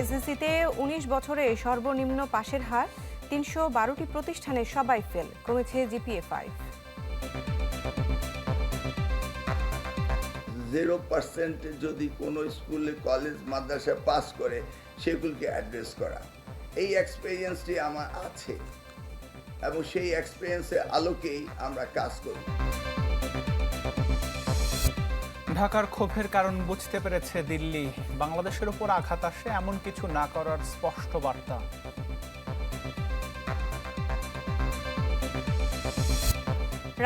এসএসসিতে ১৯ বছরে সর্বনিম্ন পাশের হার, ৩১২টি প্রতিষ্ঠানে সবাই ফেল, কমেছে জিপিএ-5। 0% যদি কোনো স্কুলে কলেজ মাদ্রাসা পাস করে সেগুলোকে অ্যাড্রেস করা, এই এক্সপেরিয়েন্সটি আমার আছে এবং সেই এক্সপেরিয়েন্সের আলোকেই আমরা কাজ করি। ঢাকার ক্ষোভের কারণ বুঝতে পেরেছে দিল্লি, বাংলাদেশের উপর আঘাত আসে এমন কিছু না করার স্পষ্ট বার্তা।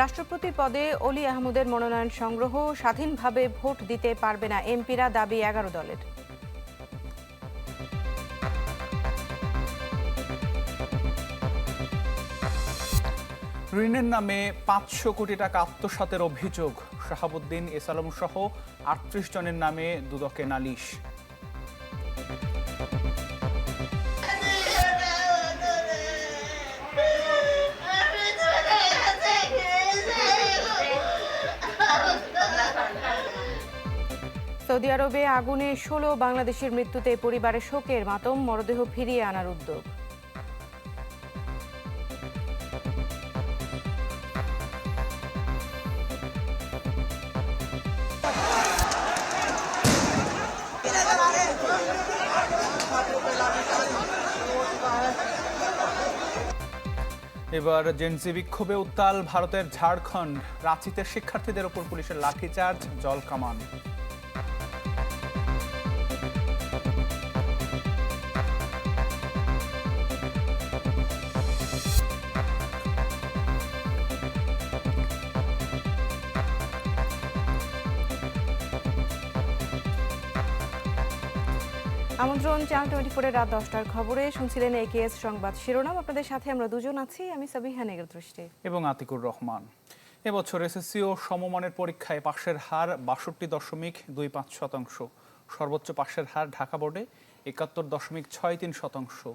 রাষ্ট্রপতি পদে অলি আহমদের মনোনয়ন সংগ্রহ, স্বাধীনভাবে ভোট দিতে পারবে না এমপিরা, দাবি 11 দলের। ঋণের নামে 500 কোটি টাকা আত্মসাতের অভিযোগ, শাহাবুদ্দিন এসালম সহ 38 জনের নামে দুদকে নালিশ। সৌদি আরবে আগুনে 16 বাংলাদেশের মৃত্যুতে পরিবারের শোকের মাতম, মরদেহ ফিরিয়ে আনার উদ্যোগ। এবার জেনজি বিক্ষোভে উত্তাল ভারতের ঝাড়খণ্ড, রাঁচিতে শিক্ষার্থীদের ওপর পুলিশের লাঠিচার্জ, জলকামান। আমন্ত্রণ চ্যানেল 24-এর রাত 10টার খবরে। শুনছিলেন একেএস সংবাদ শিরোনাম। আপনাদের সাথে আমরা দুজন আছি, আমি সাবিহা নেগের দৃষ্টি এবং আতিকুর রহমান। এবছর এসএসসি ও সমমানের পরীক্ষায় পাশের হার 62.25%। সর্বোচ্চ পাশের হার ঢাকা বোর্ডে 71.63%,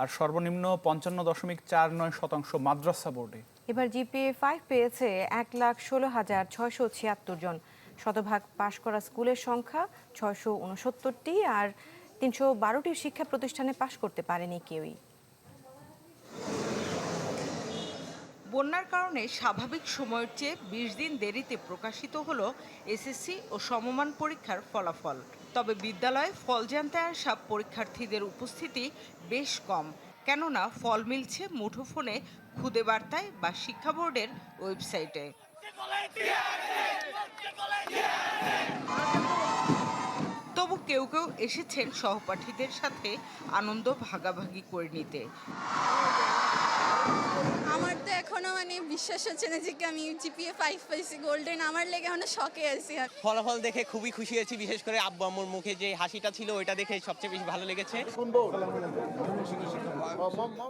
আর সর্বনিম্ন 55.49% মাদ্রাসা বোর্ডে। এবার জিপিএ-5 পেয়েছে 1,16,676 জন। শতভাগ পাশ করা স্কুলের সংখ্যা 669টি, আর 312টি শিক্ষা প্রতিষ্ঠানে পাশ করতে পারেনি কেউই। বন্যার কারণে স্বাভাবিক সময়ের চেয়ে 20 দিন দেরিতে প্রকাশিত হলো এসএসসি ও সমমান পরীক্ষার ফলাফল। তবে বিদ্যালয়ে ফল জানতে আসা পরীক্ষার্থীদের উপস্থিতি বেশ কম, কেননা ফল মিলছে মুঠোফোনে, খুদে বার্তায় বা শিক্ষা বোর্ডের ওয়েবসাইটে। তবু কেউ কেউ এসেছেন সহপাঠীদের সাথে আনন্দ ভাগাভাগি করে নিতে। আমার তো এখনো বিশ্বাস হচ্ছে না যে আমি জিপিএ-5 পাইছি, গোল্ডেন। আমার লেগে এখনো শকে আছি। ফলাফল দেখে খুবই খুশি হয়েছি, বিশেষ করে আব্বু আম্মুর মুখে যে হাসিটা ছিল ওইটা দেখে সবচেয়ে বেশি ভালো লেগেছে।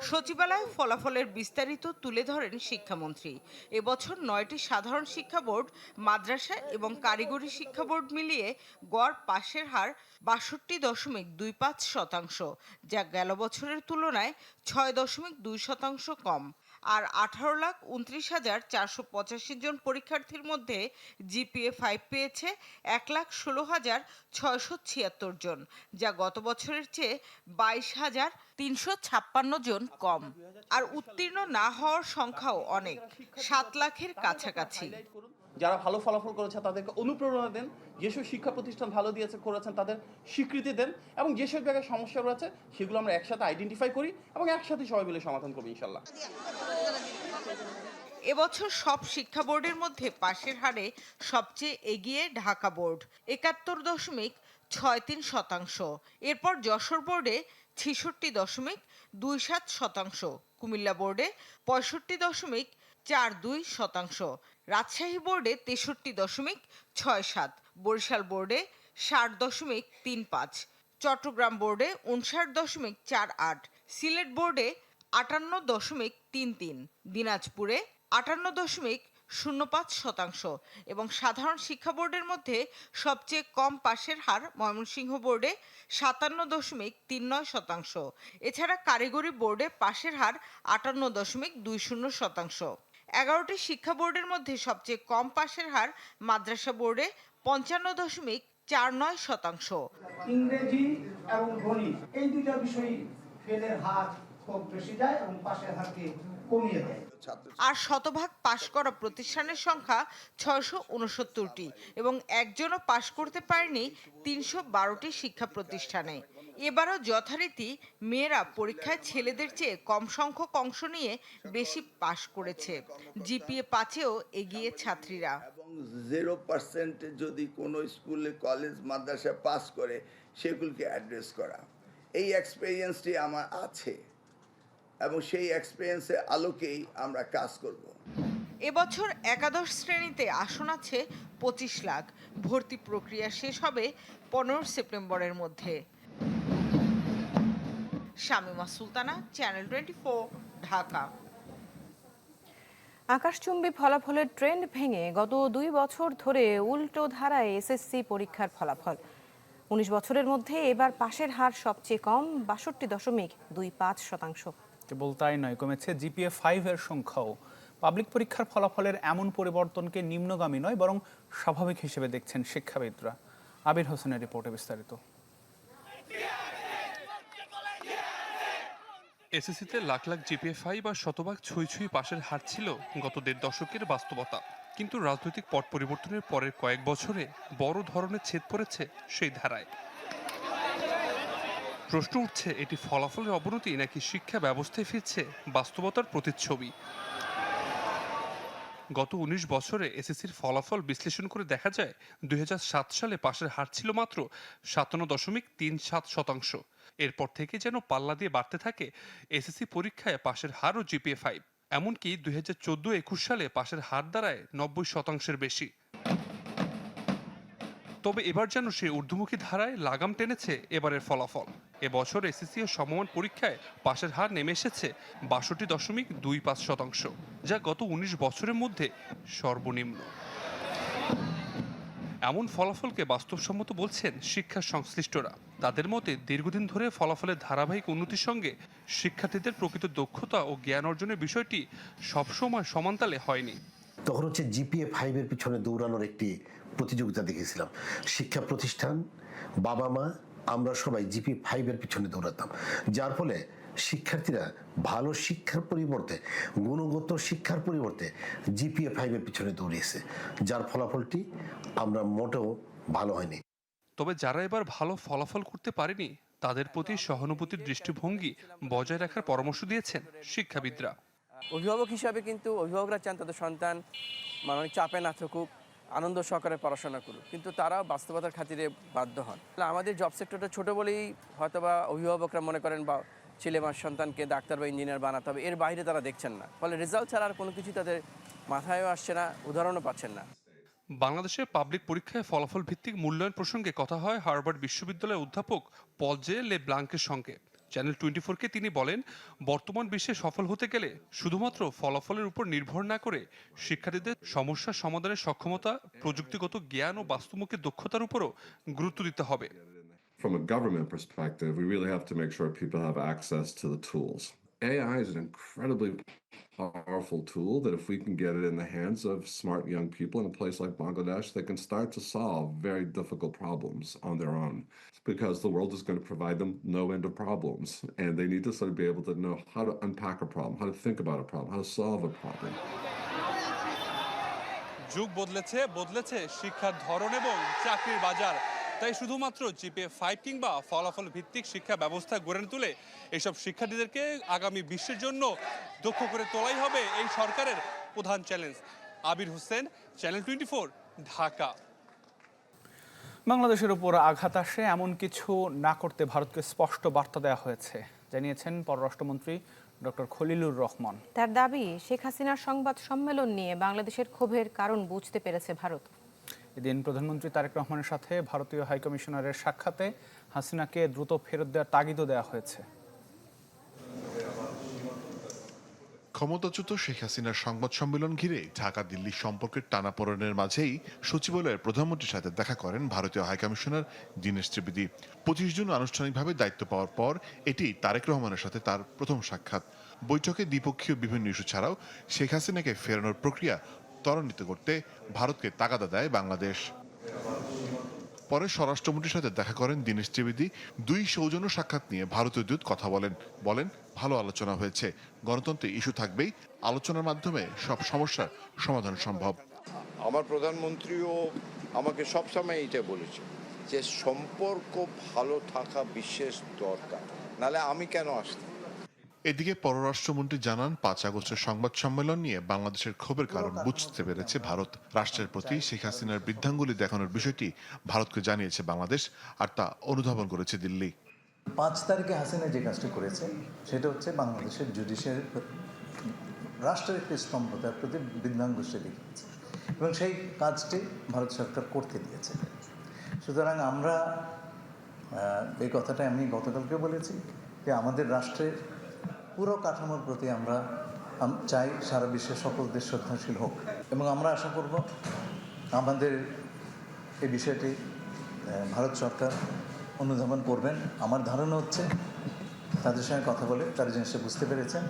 সচিবালয়ে ফলাফলের বিস্তারিত তুলে ধরেন শিক্ষামন্ত্রী। এবছর 9টি সাধারণ শিক্ষা বোর্ড, মাদ্রাসা এবং কারিগরি শিক্ষা বোর্ড মিলিয়ে গড় পাশের হার 62.25%, যা গেল বছরের তুলনায় 6.2% কম। আর 18,29,485 জন পরীক্ষার্থীর মধ্যে জিপিএ-5 পেয়েছে 1,16,676 জন, যা গত বছরের চেয়ে 22,356 জন কম। আর উত্তীর্ণ না হওয়ার সংখ্যাও অনেক, 7 লাখের কাছাকাছি। যারা ভালো ফলাফল করেছে তাদেরকে অনুপ্রেরণা দেন, যেসব শিক্ষা প্রতিষ্ঠান ভালো করেছেন তাদের স্বীকৃতি দেন, এবং যেসব জায়গায় সমস্যা রয়েছে সেগুলো আমরা একসাথে আইডেন্টিফাই করি এবং একসাথে সবাই মিলে সমাধান করবো ইনশাল্লাহ। এবছর সব শিক্ষা বোর্ডের মধ্যে পাশের হারে সবচেয়ে এগিয়ে ঢাকা বোর্ড, 71.63%। এরপর যশোর বোর্ডে 66.27%, কুমিল্লা বোর্ডে 65.42%, রাজশাহী বোর্ডে 63.67%, বরিশাল বোর্ডে 60.35%, চট্টগ্রাম বোর্ডে 59.48%, সিলেট বোর্ডে 58.33%, দিনাজপুরে 58.05%, এবং সাধারণ শিক্ষা বোর্ডের মধ্যে সবচেয়ে কম পাশের হার ময়মনসিংহ বোর্ডে 57.39%। এছাড়া কারিগরি বোর্ডে পাশের হার 58.20%। 11টি শিক্ষা বোর্ডের মধ্যে সবচেয়ে কম পাশের হার মাদ্রাসা বোর্ডে 55.53%। 4.9%। ইংরেজি এবং গণিত এই দুইটা বিষয়ই ফেলের হার খুব বেশি যায় এবং পাশের হারকে কমিয়ে দেয়। আর শতভাগ পাশ করা প্রতিষ্ঠানের সংখ্যা 669টি এবং একজনও পাশ করতে পারেনি 312টি শিক্ষা প্রতিষ্ঠানে। এবারও যথারীতি মেয়েরা পরীক্ষায় ছেলেদের চেয়ে কম সংখ্যক অংশ নিয়ে বেশি পাশ করেছে। জিপিএ 5-এও এগিয়ে ছাত্রীরা। এবং 0% যদি কোনো স্কুলে কলেজ মাদ্রাসা পাস করে সেগুলোকে অ্যাড্রেস করা, এই এক্সপেরিয়েন্সটি আমার আছে এবং সেই এক্সপেরিয়েন্সের আলোকেই আমরা কাজ করব। এবছর একাদশ শ্রেণীতে আসন আছে 25 লাখ। ভর্তি প্রক্রিয়া শেষ হবে 15 সেপ্টেম্বরের মধ্যে। শামিমা সুলতানা, চ্যানেল 24, ঢাকা। আকাশচুম্বী ফলাফলের ট্রেন্ড ভেঙে গত 2 বছর ধরে উল্টো ধারায় এসএসসি পরীক্ষার ফলাফল। 19 বছরের মধ্যে এবার পাশের হার সবচেয়ে কম, 62.25%। কেবল তাই নয়, কমেছে জিপিএ 5 এর সংখ্যাও। পাবলিক পরীক্ষার ফলাফলের এমন পরিবর্তনকে নিম্নগামী নয় বরং স্বাভাবিক হিসেবে দেখছেন শিক্ষাবিদরা। আবির হোসেনের রিপোর্টে বিস্তারিত। এসএসসিতে লাখ লাখ জিপিএ 5 আর শতভাগ ছুঁই ছুঁই পাশের হার ছিল গত 1.5 দশকের বাস্তবতা। কিন্তু রাজনৈতিক পট পরিবর্তনের পরের কয়েক বছরে বড় ধরনের ছেদ পড়েছে সেই ধারায়। প্রশ্ন উঠছে, এটি ফলাফলের অবনতি নাকি শিক্ষা ব্যবস্থায় ফিরছে বাস্তবতার প্রতিচ্ছবি। গত 19 বছরে এসএসসির ফলাফল বিশ্লেষণ করে দেখা যায় 2007 সালে পাশের হার ছিল মাত্র 57.37%। এরপর থেকে যেন পাল্লা দিয়ে বাড়তে থাকে এসএসসি পরীক্ষায় পাশের হার ও জিপিএ 5। এমনকি 2014-21 সালে পাশের হার দাঁড়ায় 90% বেশি। তবে এবার যেন সেই ঊর্ধ্বমুখী ধারায় লাগাম টেনেছে এবারের ফলাফল। এবছর এসএসসি ও সমমান পরীক্ষায় পাশের হার নেমে এসেছে 62.25%, যা গত 19 বছরের মধ্যে সর্বনিম্ন। এমন ফলাফলকে বাস্তবসম্মত বলছেন শিক্ষা সংশ্লিষ্টরা। তাদের মতে দীর্ঘদিন ধরে ফলাফলের ধারাবাহিক উন্নতির সঙ্গে শিক্ষার্থীদের প্রকৃত দক্ষতা ও জ্ঞান অর্জনের বিষয়টি সবসময় সমানতালে হয়নি। তখন হচ্ছে জিপিএ 5 এর পিছনে দৌড়ানোর একটি প্রতিযোগিতা দেখেছিলাম। শিক্ষা প্রতিষ্ঠান, বাবা মা, আমরা সবাই জিপিএ 5 এর পিছনে দৌড়াতাম, যার ফলে শিক্ষার্থীরা ভালো শিক্ষার পরিবর্তে গুণগত শিক্ষার পরিবর্তে জিপিএ 5 এর পিছনে দৌড়িয়েছে, যার ফলাফলটি আমরা মোটেও ভালো হয়নি। তবে যারা এবার ভালো ফলাফল করতে পারেনি তাদের প্রতি সহানুভূতির দৃষ্টিভঙ্গি বজায় রাখার পরামর্শ দিয়েছেন শিক্ষাবিদরা। অভিভাবক হিসাবে কিন্তু অভিভাবকরা চান তাদের সন্তান মানসিক চাপে না থাকুক, আনন্দ সহকারে পড়াশোনা করুক, কিন্তু তারাও বাস্তবতার খাতিরে বাধ্য হন। আমাদের জব সেক্টরটা ছোট বলেই হয়তোবা অভিভাবকরা মনে করেন বা ছেলে বা সন্তানকে ডাক্তার বা ইঞ্জিনিয়ার বানাতে হবে, এর বাইরে তারা দেখছেন না। ফলে রেজাল্ট ছাড়া আর কোনো কিছু তাদের মাথায়ও আসছে না, উদাহরণও পাচ্ছেন না। বাংলাদেশের পাবলিক পরীক্ষায় ফলাফল ভিত্তিক মূল্যায়ন প্রসঙ্গে কথা হয় হার্ভার্ড বিশ্ববিদ্যালয়ের অধ্যাপক পল জে লে ব্লাঙ্কের সঙ্গে। চ্যানেল 24-কে তিনি বলেন, বর্তমান বিশ্বে সফল হতে গেলে শুধুমাত্র ফলাফলের উপর নির্ভর না করে শিক্ষার্থীদের সমস্যা সমাধানের সক্ষমতা, প্রযুক্তিগত জ্ঞান ও বাস্তবমুখী দক্ষতার উপরও গুরুত্ব দিতে হবে। From a government perspective, we really have to make sure people have access to the tools. AI is an incredibly powerful tool that if we can get it in the hands of smart young people in a place like Bangladesh, they can start to solve very difficult problems on their own, because the world is going to provide them no end of problems, and they need to sort of be able to know how to unpack a problem, how to think about a problem, how to solve a problem. যুগ বদলেছে শিক্ষার ধরন এবং চাকরির বাজার। তাই শুধুমাত্র GPA 5 কিংবা ফলাফল ভিত্তিক শিক্ষা ব্যবস্থা গড়ে তুলে এইসব শিক্ষার্থীদেরকে আগামী বিশ্বের জন্য দক্ষ করে তোলাই হবে এই সরকারের প্রধান চ্যালেঞ্জ। আবির হোসেন, চ্যানেল 24, ঢাকা। বাংলাদেশের উপর আঘাত আসে এমন কিছু না করতে ভারতকে স্পষ্ট বার্তা দেওয়া হয়েছে, জানিয়েছেন পররাষ্ট্রমন্ত্রী ডক্টর খলিলুর রহমান। তার দাবি, শেখ হাসিনার সংবাদ সম্মেলন নিয়ে বাংলাদেশের ক্ষোভের কারণ বুঝতে পেরেছে ভারত। এদিন প্রধানমন্ত্রী তারেক রহমানের সাথে ভারতীয় হাইকমিশনারের সাক্ষাতে হাসিনাকে দ্রুত ফেরত দেওয়ার তাগিদও দেওয়া হয়েছে। ক্ষমতাচ্যুত শেখ হাসিনার সংবাদ সম্মেলন ঘিরে ঢাকা দিল্লি সম্পর্কের টানাপোড়েনের মাঝেই সচিবালয়ের প্রধানমন্ত্রীর সাথে দেখা করেন ভারতীয় হাইকমিশনার দীনেশ ত্রিবেদী। 25 জুন আনুষ্ঠানিকভাবে দায়িত্ব পাওয়ার পর এটি তারেক রহমানের সাথে তার প্রথম সাক্ষাৎ। বৈঠকে দ্বিপক্ষীয় বিভিন্ন ইস্যু ছাড়াও শেখ হাসিনাকে ফেরানোর প্রক্রিয়া ত্বরান্বিত করতে ভারতকে তাগাদা দেয় বাংলাদেশ। পরে স্বরাষ্ট্রমন্ত্রীর সাথে দেখা করেন দীনেশ ত্রিবেদী। দুই সৌজন্য সাক্ষাৎ নিয়ে ভারতীয় দূত কথা বলেন ভালো আলোচনা হয়েছে, গণতন্ত্রে ইস্যু থাকবেই, আলোচনার মাধ্যমে সব সমস্যার সমাধান সম্ভব। আমার প্রধানমন্ত্রীও আমাকে সবসময় এইটা বলেছে যে সম্পর্ক ভালো থাকা বিশেষ দরকার, নাহলে আমি কেন আসতাম। এদিকে পররাষ্ট্রমন্ত্রী জানান 5 আগস্টের সংবাদ সম্মেলন নিয়ে বাংলাদেশের ক্ষোভের কারণ বুঝতে পেরেছে ভারত। রাষ্ট্রের প্রতি শেখ হাসিনার বৃদ্ধাঙ্গুলি দেখানোর বিষয়টি ভারতকে জানিয়েছে বাংলাদেশ, আর তা অনুধাবন করেছে দিল্লি। 5 তারিখে হাসিনা যে কাজটি করেছে সেটা হচ্ছে বাংলাদেশের জুডিশিয়ারি রাষ্ট্রের একটি স্তম্ভতার প্রতি বৃদ্ধাঙ্গুষ্ঠী দেখিয়েছে এবং সেই কাজটি ভারত সরকার করতে দিয়েছে। সুতরাং আমরা এই কথাটা আমি গতকালকে বলেছি যে আমাদের রাষ্ট্রের পুরো কাঠামোর প্রতি আমরা চাই সারা বিশ্বের সকল দেশ শ্রদ্ধাশীল হোক এবং আমরা আশা করব আমাদের এই বিষয়টি ভারত সরকার অনুধাবন করবেন। আমার ধারণা হচ্ছে তাদের সঙ্গে কথা বলে তারা জিনিসটা বুঝতে পেরেছেন।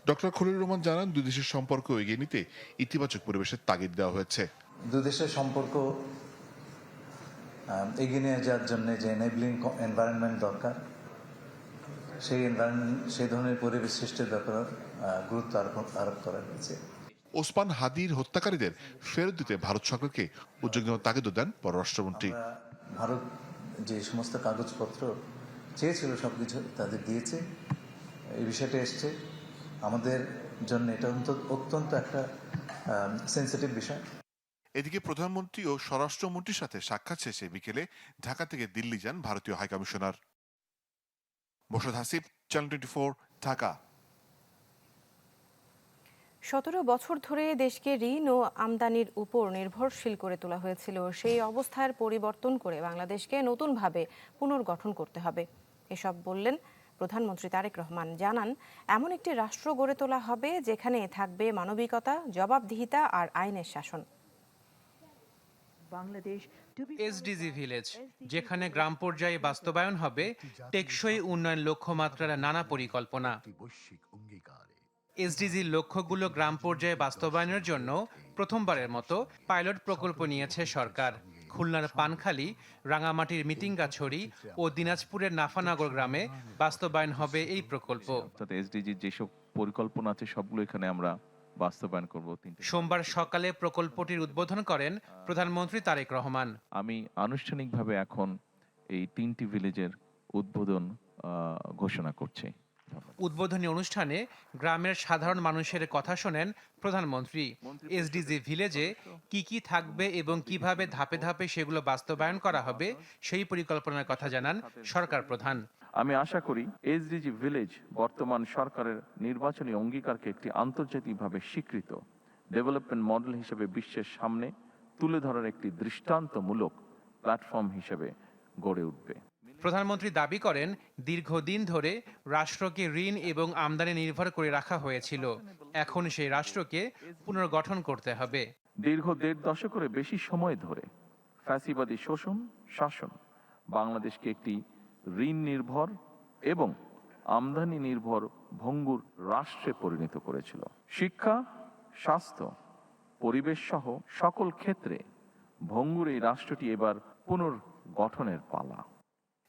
ডক্টর খলিলুর রহমান জানান দুই দেশের সম্পর্ক এগিয়ে নিতে ইতিবাচক পরিবেশের তাগিদ দেওয়া হয়েছে। দুই দেশের সম্পর্ক এগিয়ে নিয়ে যাওয়ার জন্য যে এনেবলিং এনভায়রনমেন্ট দরকার, সেই ধরনের পরিবেশ সৃষ্টির ব্যাপারে গুরুত্ব আরোপ করা হয়েছে। ওসমান হাদির হত্যাকারীদের ফেরত দিতে ভারত সরকারকে উদ্যোগ নেওয়ার তাগিদ দেন পররাষ্ট্রমন্ত্রী। ভারত যে সমস্ত কাগজপত্র চেয়েছিল সবকিছু তাদের দিয়েছে, এই বিষয়টা এসছে আমাদের জন্য, এটা অত্যন্ত একটা সেন্সিটিভ বিষয়। এদিকে প্রধানমন্ত্রী ও স্বরাষ্ট্রমন্ত্রীর সাথে সাক্ষাৎ শেষে বিকেলে ঢাকা থেকে দিল্লি যান ভারতীয় হাইকমিশনার। মোর্শেদ হাসিব, চ্যানেল 24, ঢাকা। 17 বছর ধরে দেশকে ঋণ ও আমদানির উপর নির্ভরশীল করে তোলা হয়েছিল। সেই অবস্থার পরিবর্তন করে বাংলাদেশকে নতুনভাবে পুনর্গঠন করতে হবে, এসব বললেন প্রধানমন্ত্রী তারেক রহমান। জানান, এমন একটি রাষ্ট্র গড়ে তোলা হবে যেখানে থাকবে মানবিকতা, জবাবদিহিতা আর আইনের শাসন। এসডিজি ভিলেজ, যেখানে গ্রাম পর্যায়ে বাস্তবায়ন হবে টেকসই উন্নয়ন লক্ষ্যমাত্রার নানা পরিকল্পনা। এসডিজির লক্ষ্যগুলো গ্রাম পর্যায়ে বাস্তবায়নের জন্য প্রথমবারের মতো পাইলট প্রকল্প নিয়েছে সরকার। খুলনার পানখালী, রাঙামাটির মিতিঙ্গাছড়ি ও দিনাজপুরের নাফানগর গ্রামে বাস্তবায়ন হবে এই প্রকল্প। এসডিজির যেসব পরিকল্পনা আছে সবগুলো এখানে আমরা বাস্তবায়ন করব। সোমবার সকালে প্রকল্পটির উদ্বোধন করেন প্রধানমন্ত্রী তারেক রহমান। আমি আনুষ্ঠানিকভাবে এখন এই 3টি ভিলেজের উদ্বোধন ঘোষণা করছি। উদ্বোধনী অনুষ্ঠানে গ্রামের সাধারণ মানুষের কথা শোনেন প্রধানমন্ত্রী। এসডিজি ভিলেজে কি কি থাকবে এবং কিভাবে ধাপে ধাপে সেগুলো বাস্তবায়ন করা হবে সেই পরিকল্পনার কথা জানান সরকার প্রধান। আমি আশা করি এসডিজি ভিলেজ বর্তমান সরকারের নির্বাচনী অঙ্গীকারকে একটি আন্তর্জাতিকভাবে স্বীকৃত ডেভেলপমেন্ট মডেল হিসেবে বিশ্বের সামনে তুলে ধরার একটি দৃষ্টান্তমূলক প্ল্যাটফর্ম হিসেবে গড়ে উঠবে। প্রধানমন্ত্রী দাবি করেন, দীর্ঘদিন ধরে রাষ্ট্রকে ঋণ এবং আমদানি নির্ভর করে রাখা হয়েছিল। এখন সেই রাষ্ট্রকে পুনর্গঠন করতে হবে। দীর্ঘ 1.5 দশকের বেশি সময় ধরে ফ্যাসিবাদী শোষণ শাসন বাংলাদেশকে একটি ঋণ নির্ভর এবং আমদানি নির্ভর ভঙ্গুর রাষ্ট্রে পরিণত করেছিল। শিক্ষা, স্বাস্থ্য, পরিবেশ সহ সকল ক্ষেত্রে ভঙ্গুর এই রাষ্ট্রটি এবার পুনর্গঠনের পালা।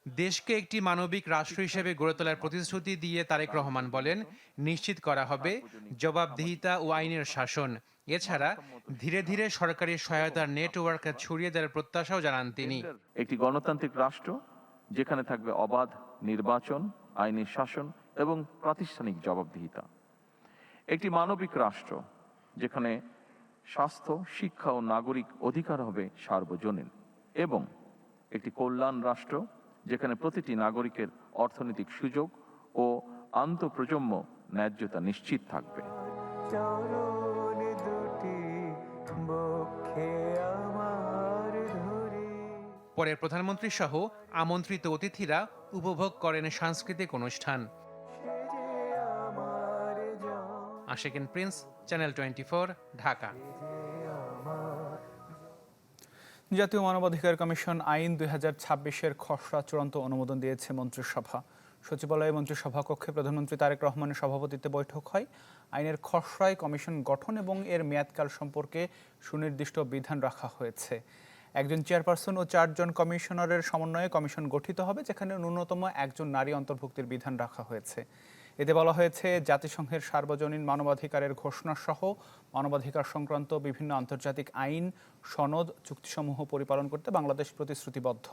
দেশকে একটি মানবিক রাষ্ট্র হিসেবে গড়ে তোলার প্রতিশ্রুতি দিয়ে তারেক রহমান বলেন, নিশ্চিত করা হবে জবাবদিহিতা ও আইনের শাসন। এছাড়া ধীরে ধীরে সরকারি সহায়তার নেটওয়ার্ক ছড়িয়ে দেওয়ার প্রত্যাশাও জানান তিনি। একটি গণতান্ত্রিক রাষ্ট্র যেখানে থাকবে অবাধ নির্বাচন, আইনি শাসন এবং প্রাতিষ্ঠানিক জবাবদিহিতা। একটি মানবিক রাষ্ট্র যেখানে স্বাস্থ্য, শিক্ষা ও নাগরিক অধিকার হবে সার্বজনীন, এবং একটি কল্যাণ রাষ্ট্র যেখানে প্রতিটি নাগরিকের অর্থনৈতিক সুযোগ ও আন্তঃপ্রজন্ম ন্যায্যতা নিশ্চিত থাকবে। পরে প্রধানমন্ত্রী সহ আমন্ত্রিত অতিথিরা উপভোগ করেন সাংস্কৃতিক অনুষ্ঠান। Ashikin Prince, channel 24, Dhaka. জাতীয় মানবাধিকার কমিশন আইন 2026-এর খসড়া চূড়ান্ত অনুমোদন দিয়েছে মন্ত্রিসভা। সচিবালয়ে মন্ত্রিসভা কক্ষে প্রধানমন্ত্রী তারেক রহমানের সভাপতিত্বে বৈঠক হয়। আইনের খসড়ায় কমিশন গঠন এবং এর মেয়াদকাল সম্পর্কে সুনির্দিষ্ট বিধান রাখা হয়েছে। একজন চেয়ারপারসন ও 4 জন কমিশনারের সমন্বয়ে কমিশন গঠিত হবে, যেখানে ন্যূনতম একজন নারী অন্তর্ভুক্তির বিধান রাখা হয়েছে। এতে বলা হয়েছে, জাতিসংঘের সার্বজনীন মানবাধিকারের ঘোষণা সহ মানবাধিকার সংক্রান্ত বিভিন্ন আন্তর্জাতিক আইন, সনদ, চুক্তিসমূহ পরিপালন করতে বাংলাদেশ প্রতিশ্রুতিবদ্ধ।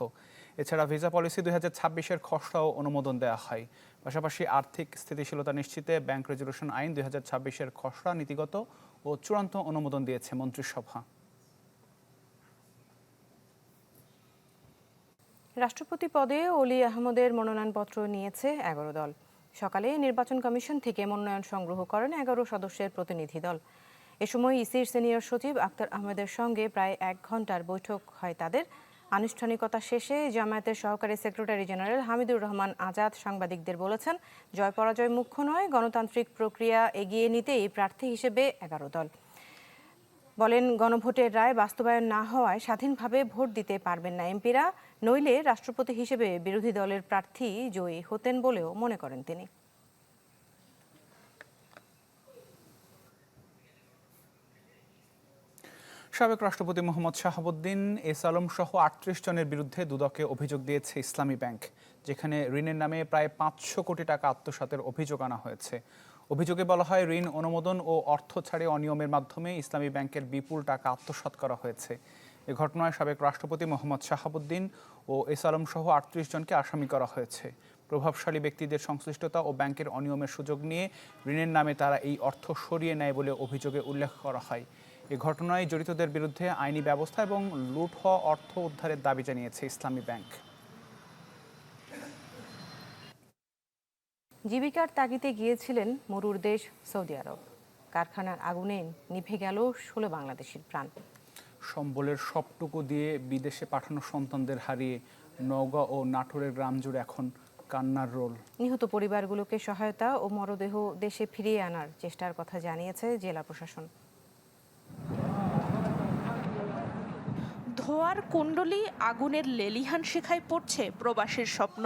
এছাড়া ভিসা পলিসি 2026-এর খসড়াও অনুমোদন দেওয়া হয়। পাশাপাশি আর্থিক স্থিতিশীলতা নিশ্চিতে ব্যাংক রেজুলেশন আইন 2026-এর খসড়া নীতিগত ও চূড়ান্ত অনুমোদন দিয়েছে মন্ত্রিসভা। রাষ্ট্রপতি পদে অলি আহমদের মনোনয়নপত্র নিয়েছে 11 দল। সকালে নির্বাচন কমিশন থেকে মনোনয়ন সংগ্রহ করেন 11 সদস্যের প্রতিনিধি দল। এ সময় ইসির সিনিয়র সচিব আক্তার আহমেদের সঙ্গে প্রায় 1 ঘণ্টার বৈঠক হয় তাদের। আনুষ্ঠানিকতা শেষে জামায়াতের সহকারী সেক্রেটারি জেনারেল হামিদুর রহমান আজাদ সাংবাদিকদের বলেছেন, জয় পরাজয় মুখ্য নয়, গণতান্ত্রিক প্রক্রিয়া এগিয়ে নিতেই প্রার্থী হিসেবে 11 দল। বলেন, গণভোটের রায় বাস্তবায়ন না হওয়ায় স্বাধীনভাবে ভোট দিতে পারবেন না এমপিরা, নইলে রাষ্ট্রপতি হিসেবে বিরোধী দলের প্রার্থী জয়ী হতেন বলেও মনে করেন তিনি। সাবেক রাষ্ট্রপতি মোহাম্মদ শাহাবুদ্দিন, এস আলম সহ 38 জনের বিরুদ্ধে দুদকে অভিযোগ দিয়েছে ইসলামী ব্যাংক, যেখানে ঋণের নামে প্রায় 500 কোটি টাকা আত্মসাতের অভিযোগ আনা হয়েছে। অভিযোগে বলা হয়, ঋণ অনুমোদন ও অর্থ ছাড়ে অনিয়মের মাধ্যমে ইসলামী ব্যাংকের বিপুল টাকা আত্মসাৎ করা হয়েছে। এ ঘটনায় সাবেক রাষ্ট্রপতি মোহাম্মদ শাহাবুদ্দিন ও এস আলম সহ 38 জনকে আসামি করা হয়েছে। প্রভাবশালী ব্যক্তিদের সংশ্লিষ্টতা ও ব্যাংকের অনিয়মের সুযোগ নিয়ে ঋণের নামে তারা এই অর্থ সরিয়ে নেয় বলে অভিযোগে উল্লেখ করা হয়। এ ঘটনায় জড়িতদের বিরুদ্ধে আইনি ব্যবস্থা এবং লুট হওয়া অর্থ উদ্ধারের দাবি জানিয়েছে ইসলামী ব্যাংক। জীবিকার তাগিদে গিয়েছিলেন মরুর দেশ সৌদি আরব। কারখানার আগুনে নিভে গেল 16 বাংলাদেশির প্রাণ। সম্বলের সবটুকু দিয়ে বিদেশে পাঠানো সন্তানদের হারিয়ে নওগাঁ ও নাটোরের গ্রাম জুড়ে এখন কান্নার রোল। নিহত পরিবারগুলোকে সহায়তা ও মরদেহ দেশে ফিরিয়ে আনার চেষ্টার কথা জানিয়েছে জেলা প্রশাসন। ধোয়ার কুণ্ডলি, আগুনের লেলিহান শিখায় পড়ছে প্রবাসীর স্বপ্ন।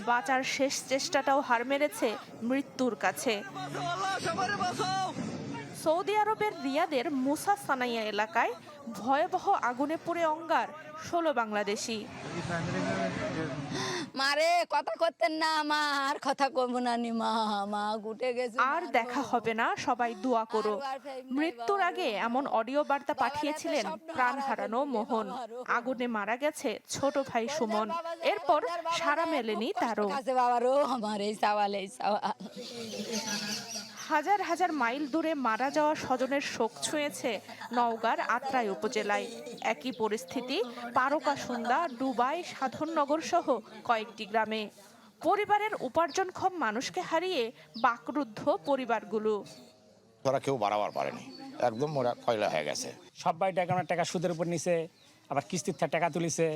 বাঁচার শেষ চেষ্টাটাও হার মেরেছে মৃত্যুর কাছে। সৌদি আরবের রিয়াদের মুসা সানাইয়া এলাকায় ভয়াবহ আগুনে পুড়ে অঙ্গার 16 বাংলাদেশি। মারে কথা করতেন না, মা আর কথা কমবো না নি, মা মা গুটে গেছে, আর দেখা হবে না, সবাই দোয়া করো। মৃত্যুর আগে এমন অডিও বার্তা পাঠিয়েছিলেন প্রাণ হারানো মোহন। আগুনে মারা গেছে ছোট ভাই সুমন। এরপর সারা মেলেনি তারও। বাবারও আমার এই সওয়াল, এই সওয়াল। হাজার হাজার মাইল দূরে মারা যাওয়া স্বজনের শোক ছুঁয়েছে নওগাঁর আত্রাই উপজেলায়। একই পরিস্থিতি পারকাসুন্দা, ডুবাই, সাধননগর সহ কয়েকটি গ্রামে। পরিবারের উপার্জনক্ষম মানুষকে হারিয়ে বাকরুদ্ধ পরিবারগুলো। ওরা কেউ বাড়াবার পারেনি, একদম ওরা কয়লা হয়ে গেছে। সবাই টাকা সুদের উপর নিছে, আবার কিস্তির টাকা তুলিছে।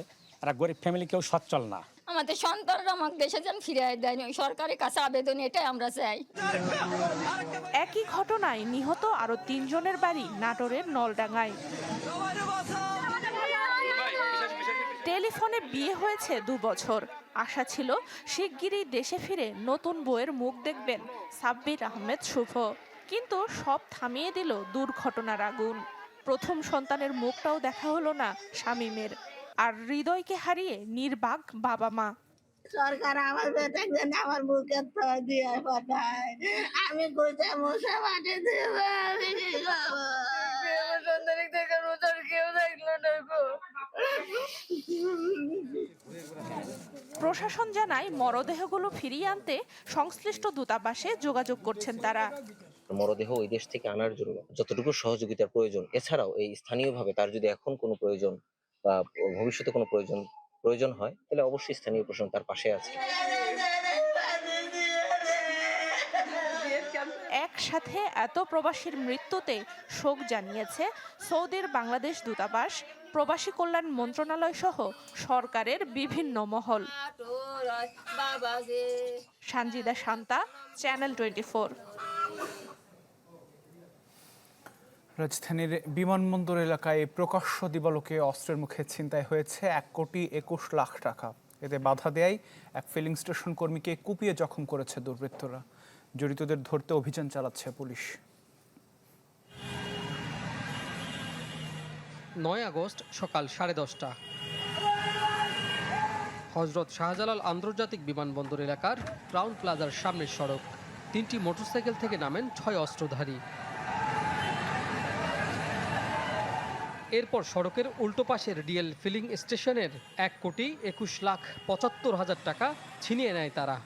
আর গরিব ফ্যামিলি কেউ সচ্ছল না। আমাদের সন্তানরা আমাকে দেশে যেন ফিরিয়ে দেয়নি, সরকারের কাছে আবেদন এটাই আমরা চাই। একই ঘটনায় নিহত আরো 3 জনের বাড়ি নাটোরের নলডাঙ্গায়। টেলিফোনে বিয়ে হয়েছে 2 বছর। আশা ছিল শিগগিরই দেশে ফিরে নতুন বউয়ের মুখ দেখবেন সাব্বির আহমেদ শুভ, কিন্তু সব থামিয়ে দিল দুর্ঘটনার আগুন। প্রথম সন্তানের মুখটাও দেখা হলো না শামীমের। আর হৃদয়কে হারিয়ে নির্বাক বাবা মা। সরকার আমার বেটাকে আমার বুকে দিয়ে পাঠায়, আমি কোথায় মশা মাঠে দেব, আমি কি খাবো? কেউ দেখলো না গো। প্রশাসন জানায়, মরদেহগুলো ফিরিয়ে আনতে সংশ্লিষ্ট দূতাবাসে যোগাযোগ করছেন তারা। মরদেহ ওই দেশ থেকে আনার জন্য যতটুকু সহযোগিতার প্রয়োজন, এছাড়াও এই স্থানীয়ভাবে তার যদি এখন কোনো প্রয়োজন বা ভবিষ্যতে কোনো প্রয়োজন হয়, তাহলে অবশ্যই স্থানীয় প্রশাসন তার পাশে আছে। একসাথে এত প্রবাসীর মৃত্যুতে শোক জানিয়েছে সৌদির বাংলাদেশ দূতাবাস, প্রবাসী কল্যাণ মন্ত্রণালয় সহ সরকারের বিভিন্ন মহল। সানজিদা শান্তা, চ্যানেল 24। রাজধানীর বিমানবন্দর এলাকায় প্রকাশ্য দিবালোকে অস্ত্রের মুখে ছিনতাই হয়েছে 1,21,00,000 টাকা। এতে বাধা দেয় এক ফিলিং স্টেশন কর্মীকে কুপিয়ে জখম করেছে দুর্বৃত্তরা। জড়িতদের ধরতে অভিযান চালাচ্ছে পুলিশ। 9 আগস্ট সকাল 10:30। হযরত শাহজালাল আন্তর্জাতিক বিমানবন্দর এলাকার ক্রাউন প্লাজার সামনের সড়ক। 3টি মোটরসাইকেল থেকে নামেন 6 অস্ত্রধারী। এরপর সড়কের উল্টো পাশের ডিএল ফিলিং স্টেশনের 1,21,75,000 টাকা ছিনিয়ে নেয় তারা।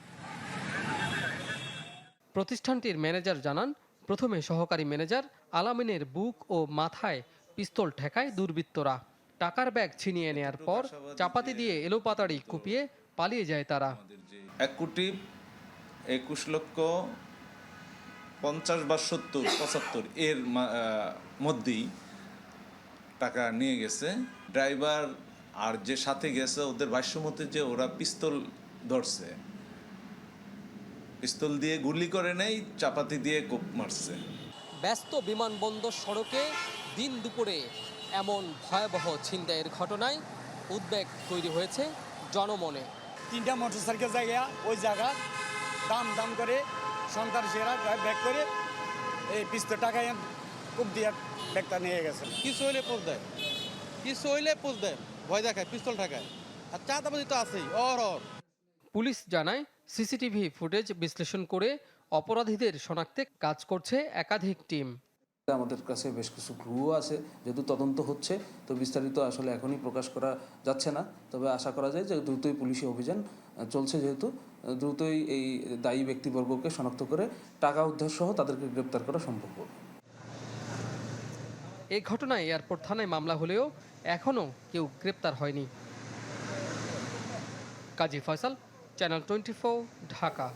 প্রতিষ্ঠানটির ম্যানেজার জানান, প্রথমে সহকারী ম্যানেজার আলামিনের বুক ও মাথায় পিস্তল ঠেকায় দুর্বৃত্তরা। টাকার ব্যাগ ছিনিয়ে নেয়ার পর চাপাতি দিয়ে এলোপাতাড়ি কুপিয়ে পালিয়ে যায় তারা। 1,21,50,000 বা 70-75 এর মধ্যেই টাকা নিয়ে গেছে। ড্রাইভার আর যে সাথে গেছে ওদের ভাষ্য মতে যে ওরা পিস্তল ধরছে, পিস্তল দিয়ে গুলি করে নেই, চাপাতি দিয়ে কোপ মারছে। ব্যস্ত বিমানবন্দর সড়কে দিন দুপুরে এমন ভয়াবহ ছিনতাইয়ের ঘটনায় উদ্বেগ তৈরি হয়েছে জনমনে। 3টা মোটরসাইকেল জায়গা ওই জায়গা দাম করে সন্ত্রাসীরা ব্যাগ করে এই পিস্তল টাকা খুব দিয়ে ব্যাগটা নিয়ে গেছে। কিছু হইলে পোজ দেয়, ভয় দেখায়, পিস্তল ঠেকায়, আর চাঁদাবাজি তো আছেই অহরহ। পুলিশ জানায়, সিসিটিভি ফুটেজ বিশ্লেষণ করে অপরাধীদের শনাক্তে কাজ করছে একাধিক টিম। আমাদের কাছে বেশ কিছু ক্লু আছে, যেহেতু তদন্ত হচ্ছে, তো বিস্তারিত আসলে এখনই প্রকাশ করা যাচ্ছে না। তবে আশা করা যায় যে দ্রুতই পুলিশি অভিযান চলছে, যেহেতু দ্রুতই এই দায়ী ব্যক্তিবর্গকে শনাক্ত করে টাকা উদ্ধার সহ তাদেরকে গ্রেপ্তার করা সম্ভব হবে। এই ঘটনায় এয়ারপোর্ট থানায় মামলা হলেও এখনও কেউ গ্রেপ্তার হয়নি। কাজী ফয়সাল, চ্যানেল 24, ঢাকা।